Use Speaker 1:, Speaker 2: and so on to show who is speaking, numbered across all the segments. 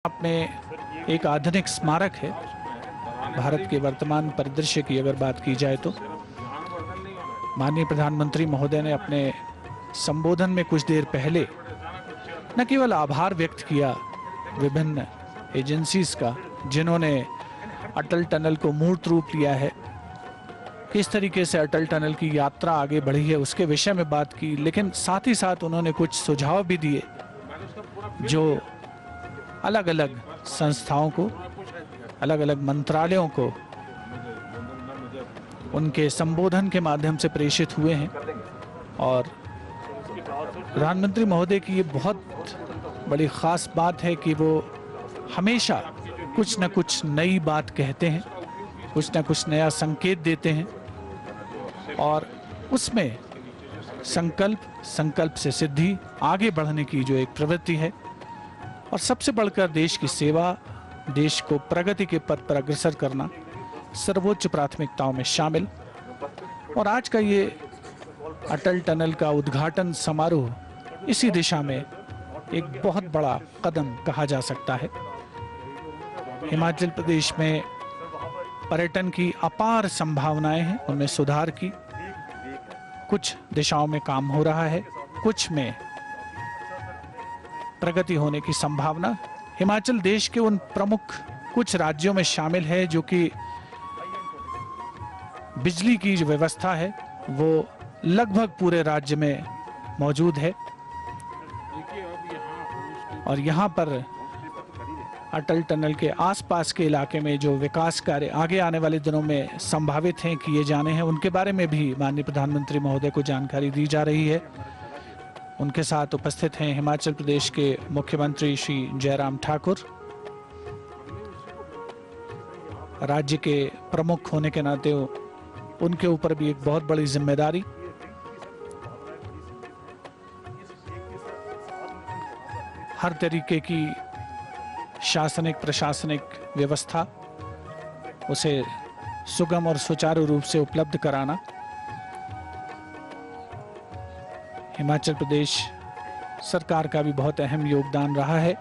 Speaker 1: में एक आधुनिक स्मारक है। भारत के वर्तमान परिदृश्य की अगर बात की जाए तो माननीय प्रधानमंत्री महोदय ने अपने संबोधन में कुछ देर पहले न केवल आभार व्यक्त किया विभिन्न एजेंसीज का जिन्होंने अटल टनल को मूर्त रूप लिया है, किस तरीके से अटल टनल की यात्रा आगे बढ़ी है उसके विषय में बात की, लेकिन साथ ही साथ उन्होंने कुछ सुझाव भी दिए जो अलग अलग संस्थाओं को, अलग अलग मंत्रालयों को उनके संबोधन के माध्यम से प्रेषित हुए हैं। और प्रधानमंत्री महोदय की ये बहुत बड़ी खास बात है कि वो हमेशा कुछ न कुछ नई बात कहते हैं, कुछ न कुछ नया संकेत देते हैं और उसमें संकल्प से सिद्धि, आगे बढ़ने की जो एक प्रवृत्ति है और सबसे बढ़कर देश की सेवा, देश को प्रगति के पथ पर अग्रसर करना सर्वोच्च प्राथमिकताओं में शामिल। और आज का ये अटल टनल का उद्घाटन समारोह इसी दिशा में एक बहुत बड़ा कदम कहा जा सकता है। हिमाचल प्रदेश में पर्यटन की अपार संभावनाएं हैं, उनमें सुधार की कुछ दिशाओं में काम हो रहा है, कुछ में प्रगति होने की संभावना। हिमाचल देश के उन प्रमुख कुछ राज्यों में शामिल है जो कि बिजली की जो व्यवस्था है वो लगभग पूरे राज्य में मौजूद है और यहाँ पर अटल टनल के आसपास के इलाके में जो विकास कार्य आगे आने वाले दिनों में संभावित हैं, किए जाने हैं, उनके बारे में भी माननीय प्रधानमंत्री महोदय को जानकारी दी जा रही है। उनके साथ उपस्थित हैं हिमाचल प्रदेश के मुख्यमंत्री श्री जयराम ठाकुर। राज्य के प्रमुख होने के नाते उनके ऊपर भी एक बहुत बड़ी जिम्मेदारी। हर तरीके की शासनिक प्रशासनिक व्यवस्था उसे सुगम और सुचारू रूप से उपलब्ध कराना हिमाचल प्रदेश सरकार का भी बहुत अहम योगदान रहा है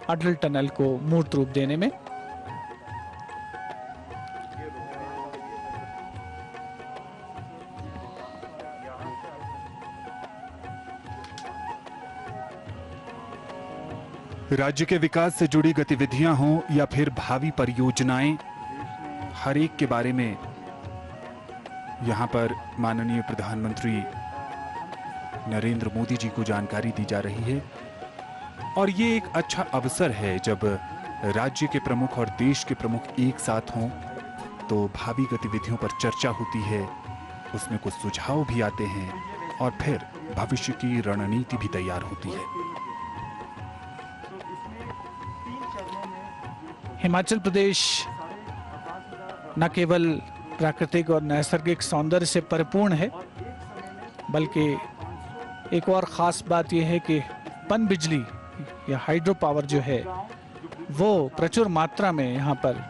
Speaker 1: अटल टनल को मूर्त रूप देने में।
Speaker 2: राज्य के विकास से जुड़ी गतिविधियां हों या फिर भावी परियोजनाएं, हर एक के बारे में यहां पर माननीय प्रधानमंत्री नरेंद्र मोदी जी को जानकारी दी जा रही है। और ये एक अच्छा अवसर है जब राज्य के प्रमुख और देश के प्रमुख एक साथ हों तो भावी गतिविधियों पर चर्चा होती है, उसमें कुछ सुझाव भी आते हैं और फिर भविष्य की रणनीति भी तैयार होती है।
Speaker 1: हिमाचल प्रदेश न केवल प्राकृतिक और नैसर्गिक सौंदर्य से परिपूर्ण है, बल्कि एक और ख़ास बात यह है कि पनबिजली या हाइड्रो पावर जो है वो प्रचुर मात्रा में यहाँ पर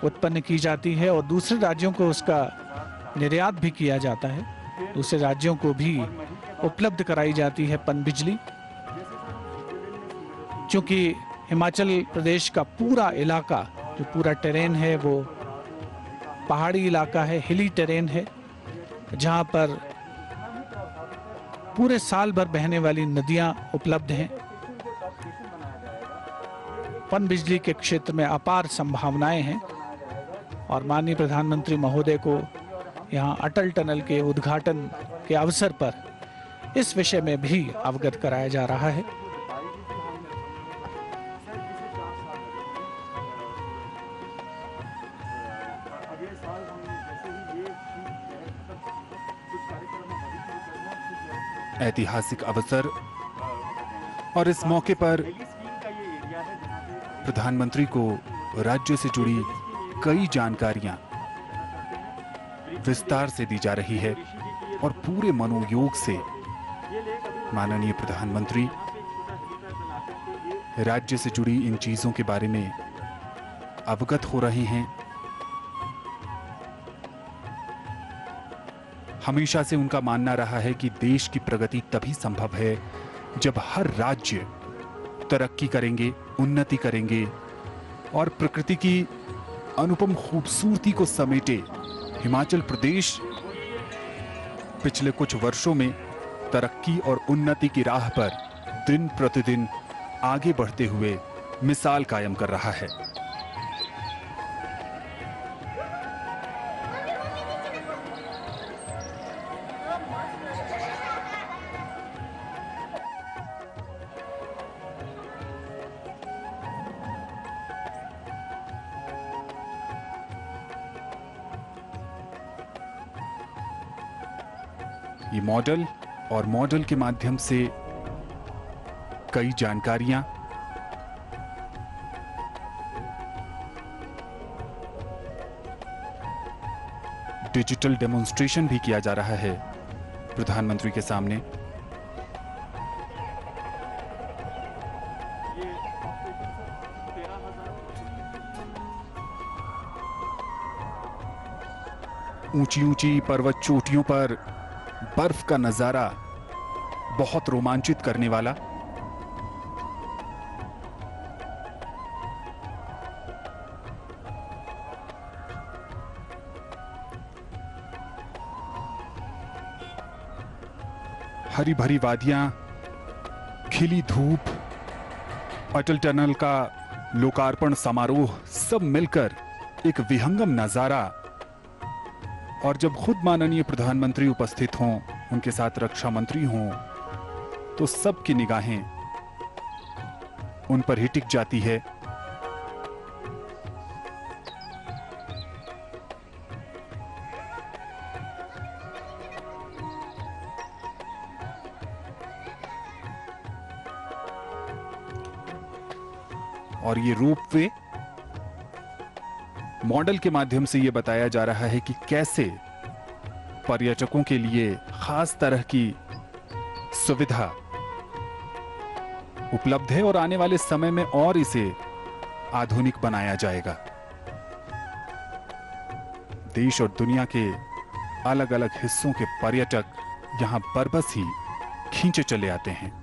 Speaker 1: उत्पन्न की जाती है और दूसरे राज्यों को उसका निर्यात भी किया जाता है, दूसरे राज्यों को भी उपलब्ध कराई जाती है पनबिजली। क्योंकि हिमाचल प्रदेश का पूरा इलाका, जो पूरा टेरेन है वो पहाड़ी इलाका है, हिली टेरेन है, जहाँ पर पूरे साल भर बहने वाली नदियाँ उपलब्ध हैं। पनबिजली के क्षेत्र में अपार संभावनाएं हैं और माननीय प्रधानमंत्री महोदय को यहाँ अटल टनल के उद्घाटन के अवसर पर इस विषय में भी अवगत कराया जा रहा है।
Speaker 2: ऐतिहासिक अवसर और इस मौके पर प्रधानमंत्री को राज्य से जुड़ी कई जानकारियां विस्तार से दी जा रही है और पूरे मनोयोग से माननीय प्रधानमंत्री राज्य से जुड़ी इन चीजों के बारे में अवगत हो रहे हैं। हमेशा से उनका मानना रहा है कि देश की प्रगति तभी संभव है जब हर राज्य तरक्की करेंगे, उन्नति करेंगे और प्रकृति की अनुपम खूबसूरती को समेटे हिमाचल प्रदेश पिछले कुछ वर्षों में तरक्की और उन्नति की राह पर दिन प्रतिदिन आगे बढ़ते हुए मिसाल कायम कर रहा है। ये मॉडल और मॉडल के माध्यम से कई जानकारियां, डिजिटल डेमोन्स्ट्रेशन भी किया जा रहा है प्रधानमंत्री के सामने। ऊंची ऊंची पर्वत चोटियों पर बर्फ का नजारा बहुत रोमांचित करने वाला। हरी भरी वादियां, खिली धूप, अटल टनल का लोकार्पण समारोह, सब मिलकर एक विहंगम नजारा। और जब खुद माननीय प्रधानमंत्री उपस्थित हों, उनके साथ रक्षा मंत्री हों, तो सबकी निगाहें उन पर ही टिक जाती है। और ये रोपवे मॉडल के माध्यम से यह बताया जा रहा है कि कैसे पर्यटकों के लिए खास तरह की सुविधा उपलब्ध है और आने वाले समय में और इसे आधुनिक बनाया जाएगा। देश और दुनिया के अलग अलग हिस्सों के पर्यटक यहां बरबस ही खींचे चले आते हैं।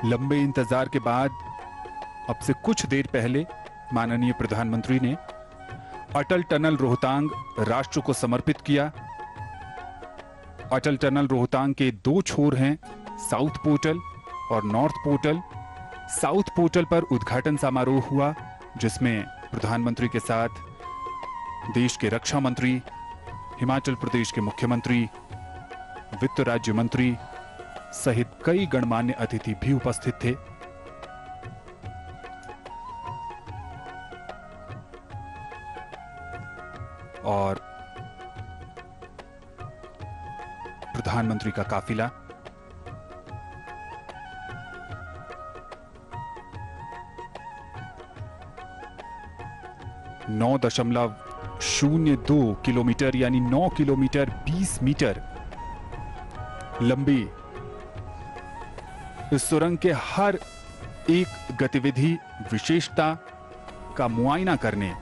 Speaker 2: लंबे इंतजार के बाद अब से कुछ देर पहले माननीय प्रधानमंत्री ने अटल टनल रोहतांग राष्ट्र को समर्पित किया। अटल टनल रोहतांग के दो छोर हैं, साउथ पोर्टल और नॉर्थ पोर्टल। साउथ पोर्टल पर उद्घाटन समारोह हुआ, जिसमें प्रधानमंत्री के साथ देश के रक्षा मंत्री, हिमाचल प्रदेश के मुख्यमंत्री, वित्त राज्य मंत्री सहित कई गणमान्य अतिथि भी उपस्थित थे। और प्रधानमंत्री का काफिला 9.02 किलोमीटर यानी 9 किलोमीटर 20 मीटर लंबी इस सुरंग के हर एक गतिविधि विशेषता का मुआयना करने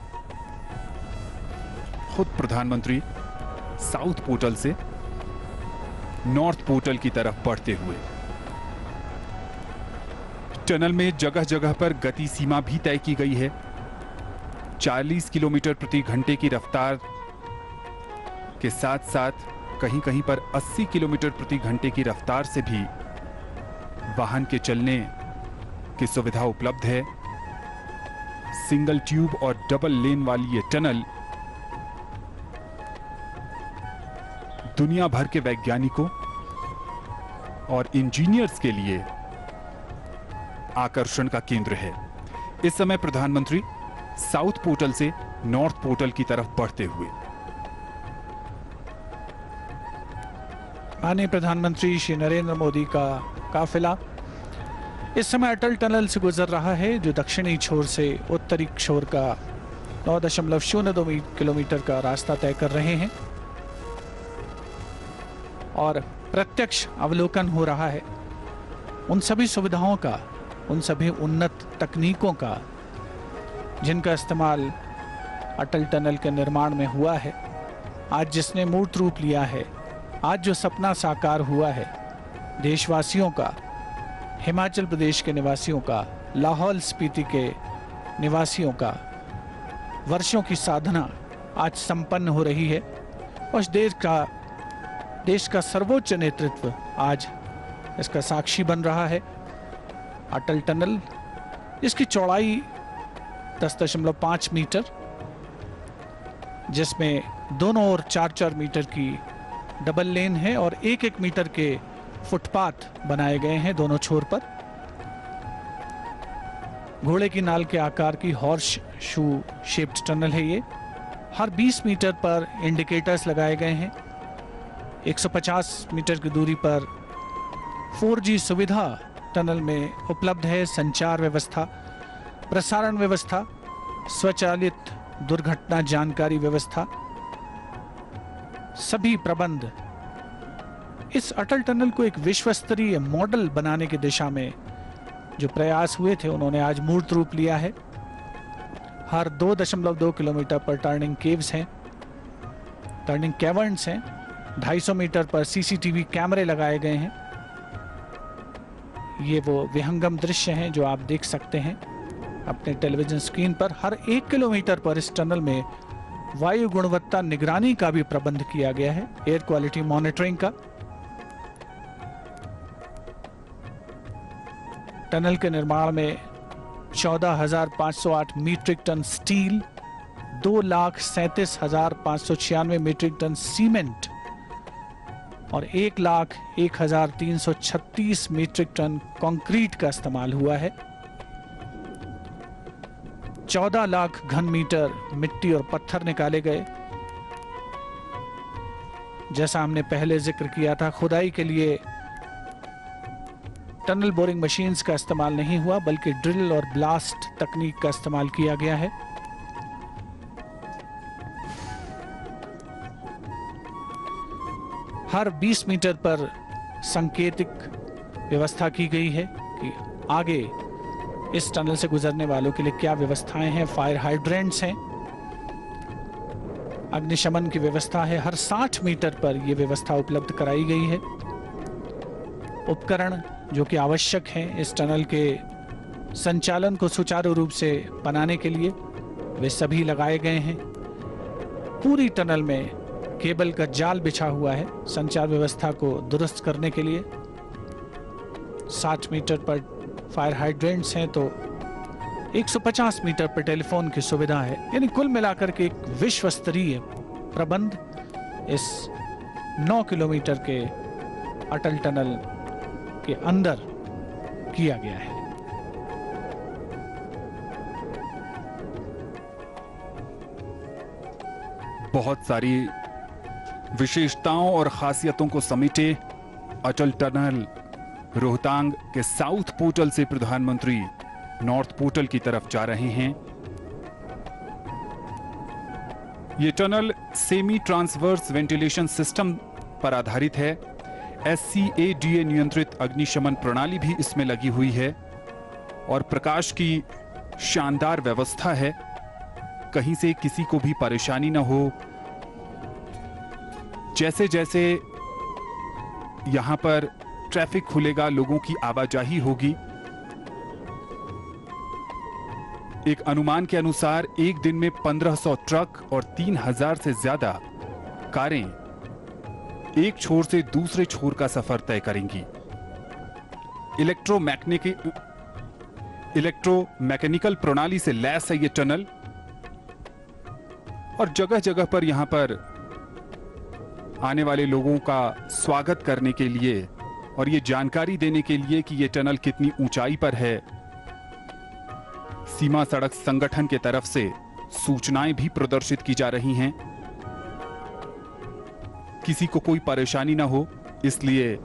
Speaker 2: खुद प्रधानमंत्री साउथ पोर्टल से नॉर्थ पोर्टल की तरफ बढ़ते हुए। टनल में जगह जगह पर गति सीमा भी तय की गई है। 40 किलोमीटर प्रति घंटे की रफ्तार के साथ साथ कहीं कहीं पर 80 किलोमीटर प्रति घंटे की रफ्तार से भी वाहन के चलने की सुविधा उपलब्ध है। सिंगल ट्यूब और डबल लेन वाली ये टनल दुनिया भर के वैज्ञानिकों और इंजीनियर्स के लिए आकर्षण का केंद्र है। इस समय प्रधानमंत्री साउथ पोर्टल से नॉर्थ पोर्टल की तरफ बढ़ते हुए।
Speaker 1: माननीय प्रधानमंत्री श्री नरेंद्र मोदी का काफिला इस समय अटल टनल से गुजर रहा है, जो दक्षिणी छोर से उत्तरी छोर का 9.02 किलोमीटर का रास्ता तय कर रहे हैं। और प्रत्यक्ष अवलोकन हो रहा है उन सभी सुविधाओं का, उन सभी उन्नत तकनीकों का जिनका इस्तेमाल अटल टनल के निर्माण में हुआ है, आज जिसने मूर्त रूप लिया है, आज जो सपना साकार हुआ है देशवासियों का, हिमाचल प्रदेश के निवासियों का, लाहौल स्पीति के निवासियों का, वर्षों की साधना आज संपन्न हो रही है। और देश का सर्वोच्च नेतृत्व आज इसका साक्षी बन रहा है। अटल टनल, जिसकी चौड़ाई 10.5 मीटर, जिसमें दोनों ओर 4-4 मीटर की डबल लेन है और 1-1 मीटर के फुटपाथ बनाए गए हैं दोनों छोर पर। घोड़े की नाल के आकार की हॉर्स शू शेप्ड टनल है ये। हर 20 मीटर पर इंडिकेटर्स लगाए गए हैं। 150 मीटर की दूरी पर 4G सुविधा टनल में उपलब्ध है। संचार व्यवस्था, प्रसारण व्यवस्था, स्वचालित दुर्घटना जानकारी व्यवस्था, सभी प्रबंध इस अटल टनल को एक विश्व स्तरीय मॉडल बनाने की दिशा में जो प्रयास हुए थे, उन्होंने आज मूर्त रूप लिया है। हर 2.2 किलोमीटर पर टर्निंग केव्स हैं, टर्निंग कैवर्न्स हैं। 250 मीटर पर CCTV कैमरे लगाए गए हैं। ये वो विहंगम दृश्य हैं जो आप देख सकते हैं अपने टेलीविजन स्क्रीन पर। हर 1 किलोमीटर पर इस टनल में वायु गुणवत्ता निगरानी का भी प्रबंध किया गया है, एयर क्वालिटी मॉनिटरिंग का। टनल के निर्माण में 14,508 metric ton steel, 2,37,596 metric ton cement और 1,01,336 मीट्रिक टन कंक्रीट का इस्तेमाल हुआ है। 14 लाख घन मीटर मिट्टी और पत्थर निकाले गए। जैसा हमने पहले जिक्र किया था, खुदाई के लिए टनल बोरिंग मशीन्स का इस्तेमाल नहीं हुआ, बल्कि ड्रिल और ब्लास्ट तकनीक का इस्तेमाल किया गया है। हर 20 मीटर पर सांकेतिक व्यवस्था की गई है कि आगे इस टनल से गुजरने वालों के लिए क्या व्यवस्थाएं हैं। फायर हाइड्रेंट्स हैं, अग्निशमन की व्यवस्था है। हर 60 मीटर पर यह व्यवस्था उपलब्ध कराई गई है। उपकरण जो कि आवश्यक हैं इस टनल के संचालन को सुचारू रूप से बनाने के लिए, वे सभी लगाए गए हैं। पूरी टनल में केबल का जाल बिछा हुआ है संचार व्यवस्था को दुरुस्त करने के लिए। 60 मीटर पर फायर हाइड्रेंट्स हैं तो 150 मीटर पर टेलीफोन की सुविधा है। यानी कुल मिलाकर के एक विश्व स्तरीय प्रबंध इस 9 किलोमीटर के अटल टनल के अंदर किया गया है।
Speaker 2: बहुत सारी विशेषताओं और खासियतों को समेटे अटल टनल रोहतांग के साउथ पोर्टल से प्रधानमंत्री नॉर्थ पोर्टल की तरफ जा रहे हैं। यह tunnel semi transverse ventilation system पर आधारित है। SCADA नियंत्रित अग्निशमन प्रणाली भी इसमें लगी हुई है और प्रकाश की शानदार व्यवस्था है। कहीं से किसी को भी परेशानी न हो। जैसे जैसे यहां पर ट्रैफिक खुलेगा, लोगों की आवाजाही होगी। एक अनुमान के अनुसार एक दिन में 1500 ट्रक और 3000 से ज्यादा कारें एक छोर से दूसरे छोर का सफर तय करेंगी। इलेक्ट्रोमैकेनिकल प्रणाली से लैस है ये टनल और जगह जगह पर यहां पर आने वाले लोगों का स्वागत करने के लिए और ये जानकारी देने के लिए कि ये टनल कितनी ऊंचाई पर है, सीमा सड़क संगठन के तरफ से सूचनाएं भी प्रदर्शित की जा रही हैं। किसी को कोई परेशानी ना हो इसलिए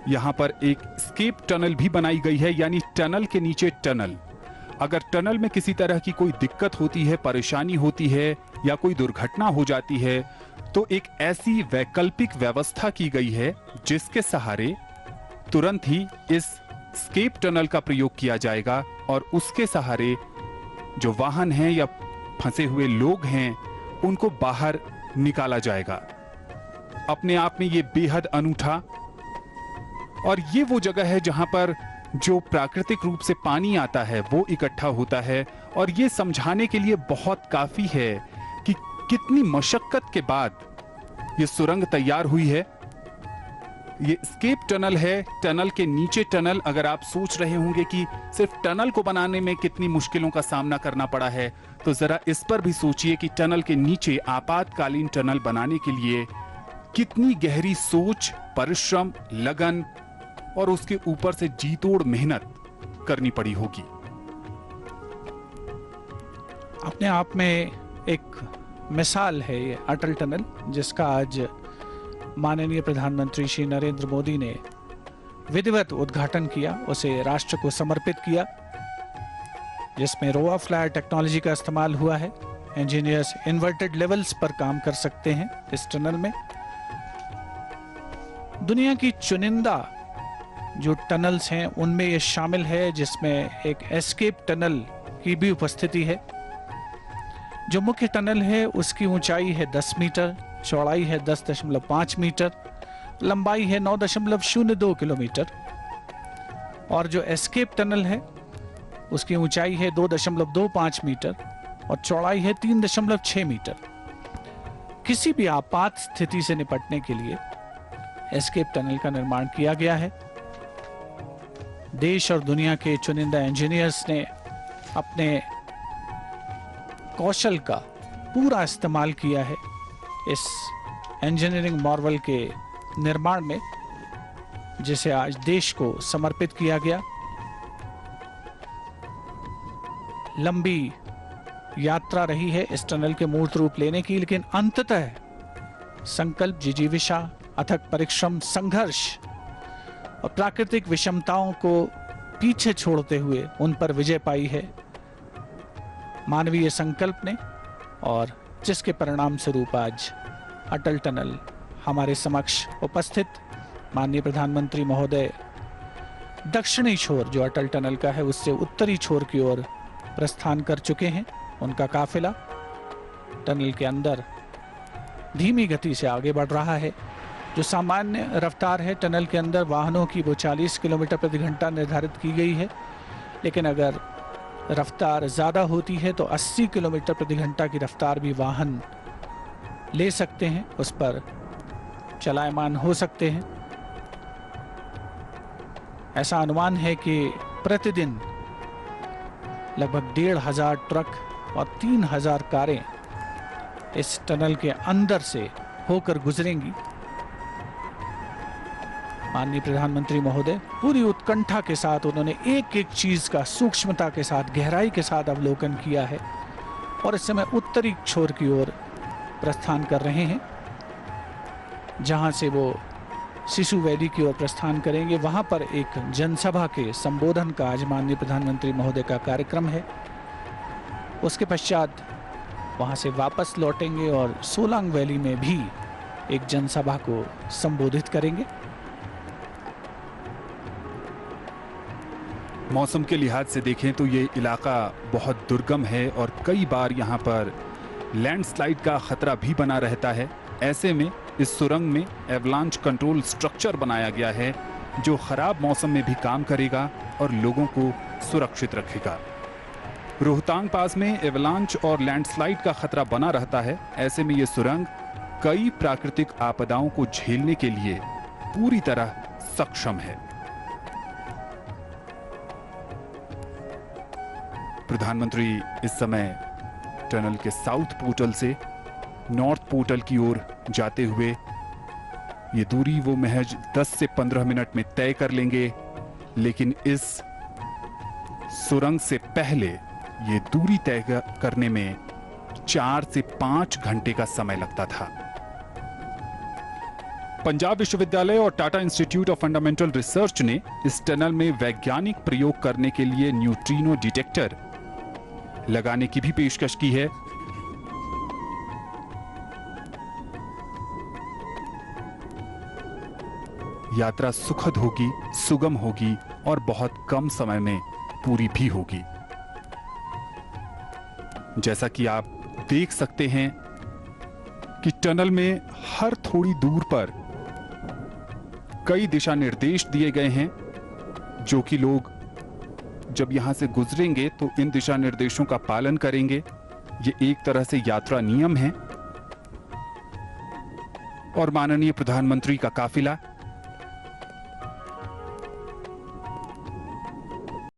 Speaker 2: यहां पर एक स्केप टनल भी बनाई गई है, यानी टनल के नीचे टनल। अगर टनल में किसी तरह की कोई दिक्कत होती है, परेशानी होती है या कोई दुर्घटना हो जाती है तो एक ऐसी वैकल्पिक व्यवस्था की गई है जिसके सहारे तुरंत ही इस स्केप टनल का प्रयोग किया जाएगा और उसके सहारे जो वाहन हैं या फंसे हुए लोग हैं उनको बाहर निकाला जाएगा। अपने आप में ये बेहद अनूठा, और ये वो जगह है जहां पर जो प्राकृतिक रूप से पानी आता है वो इकट्ठा होता है। और ये समझाने के लिए बहुत काफी है कि कितनी मशक्कत के बाद ये सुरंग तैयार हुई है। ये एस्केप टनल है, टनल के नीचे टनल। अगर आप सोच रहे होंगे कि सिर्फ टनल को बनाने में कितनी मुश्किलों का सामना करना पड़ा है, तो जरा इस पर भी सोचिए कि टनल के नीचे आपातकालीन टनल बनाने के लिए कितनी गहरी सोच, परिश्रम, लगन और उसके ऊपर से जीतोड़ मेहनत करनी पड़ी होगी।
Speaker 1: अपने आप में एक मिसाल है ये अटल टनल, जिसका आज माननीय प्रधानमंत्री श्री नरेंद्र मोदी ने विधिवत उद्घाटन किया, उसे राष्ट्र को समर्पित किया, जिसमें रोआ फ्लायर टेक्नोलॉजी का इस्तेमाल हुआ है। इंजीनियर्स इन्वर्टेड लेवल्स पर काम कर सकते हैं इस टनल में। दुनिया की चुनिंदा जो टनल्स हैं उनमें ये शामिल है, जिसमें एक एस्केप टनल की भी उपस्थिति है। जो मुख्य टनल है उसकी ऊंचाई है 10 मीटर, चौड़ाई है 10.5 मीटर, लंबाई है 9.02 किलोमीटर, और जो एस्केप टनल है उसकी ऊंचाई है 2.25 मीटर और चौड़ाई है 3.6 मीटर। किसी भी आपात स्थिति से निपटने के लिए एस्केप टनल का निर्माण किया गया है। देश और दुनिया के चुनिंदा इंजीनियर्स ने अपने कौशल का पूरा इस्तेमाल किया है इस इंजीनियरिंग मार्वल के निर्माण में, जिसे आज देश को समर्पित किया गया। लंबी यात्रा रही है इस टनल के मूर्त रूप लेने की, लेकिन अंततः संकल्प, जिजीविषा, अथक परिश्रम, संघर्ष और प्राकृतिक विषमताओं को पीछे छोड़ते हुए उन पर विजय पाई है मानवीय संकल्प ने, और जिसके परिणाम स्वरूप आज अटल टनल हमारे समक्ष उपस्थित। माननीय प्रधानमंत्री महोदय दक्षिणी छोर जो अटल टनल का है उससे उत्तरी छोर की ओर प्रस्थान कर चुके हैं। उनका काफिला टनल के अंदर धीमी गति से आगे बढ़ रहा है। जो सामान्य रफ्तार है टनल के अंदर वाहनों की वो 40 किलोमीटर प्रति घंटा निर्धारित की गई है, लेकिन अगर रफ्तार ज़्यादा होती है तो 80 किलोमीटर प्रति घंटा की रफ्तार भी वाहन ले सकते हैं, उस पर चलायमान हो सकते हैं। ऐसा अनुमान है कि प्रतिदिन लगभग 1,500 ट्रक और 3,000 कारें इस टनल के अंदर से होकर गुजरेंगी। माननीय प्रधानमंत्री महोदय पूरी उत्कंठा के साथ उन्होंने एक एक चीज का सूक्ष्मता के साथ, गहराई के साथ अवलोकन किया है, और इस समय उत्तरी छोर की ओर प्रस्थान कर रहे हैं, जहां से वो सिसु वैली की ओर प्रस्थान करेंगे। वहां पर एक जनसभा के संबोधन का आज माननीय प्रधानमंत्री महोदय का कार्यक्रम है। उसके पश्चात वहां से वापस लौटेंगे और सोलांग वैली में भी एक जनसभा को संबोधित करेंगे।
Speaker 2: मौसम के लिहाज से देखें तो ये इलाका बहुत दुर्गम है और कई बार यहाँ पर लैंडस्लाइड का खतरा भी बना रहता है। ऐसे में इस सुरंग में एवलांच कंट्रोल स्ट्रक्चर बनाया गया है जो खराब मौसम में भी काम करेगा और लोगों को सुरक्षित रखेगा। रोहतांग पास में एवलांच और लैंडस्लाइड का खतरा बना रहता है। ऐसे में ये सुरंग कई प्राकृतिक आपदाओं को झेलने के लिए पूरी तरह सक्षम है। प्रधानमंत्री इस समय टनल के साउथ पोर्टल से नॉर्थ पोर्टल की ओर जाते हुए ये दूरी वो महज 10 से 15 मिनट में तय कर लेंगे, लेकिन इस सुरंग से पहले ये दूरी तय करने में 4 से 5 घंटे का समय लगता था। पंजाब विश्वविद्यालय और Tata institute of fundamental research ने इस टनल में वैज्ञानिक प्रयोग करने के लिए न्यूट्रिनो डिटेक्टर लगाने की भी पेशकश की है। यात्रा सुखद होगी, सुगम होगी और बहुत कम समय में पूरी भी होगी। जैसा कि आप देख सकते हैं कि टनल में हर थोड़ी दूर पर कई दिशा निर्देश दिए गए हैं, जो कि लोग जब यहां से गुजरेंगे तो इन दिशा निर्देशों का पालन करेंगे। ये एक तरह से यात्रा नियम है। और माननीय प्रधानमंत्री का काफिला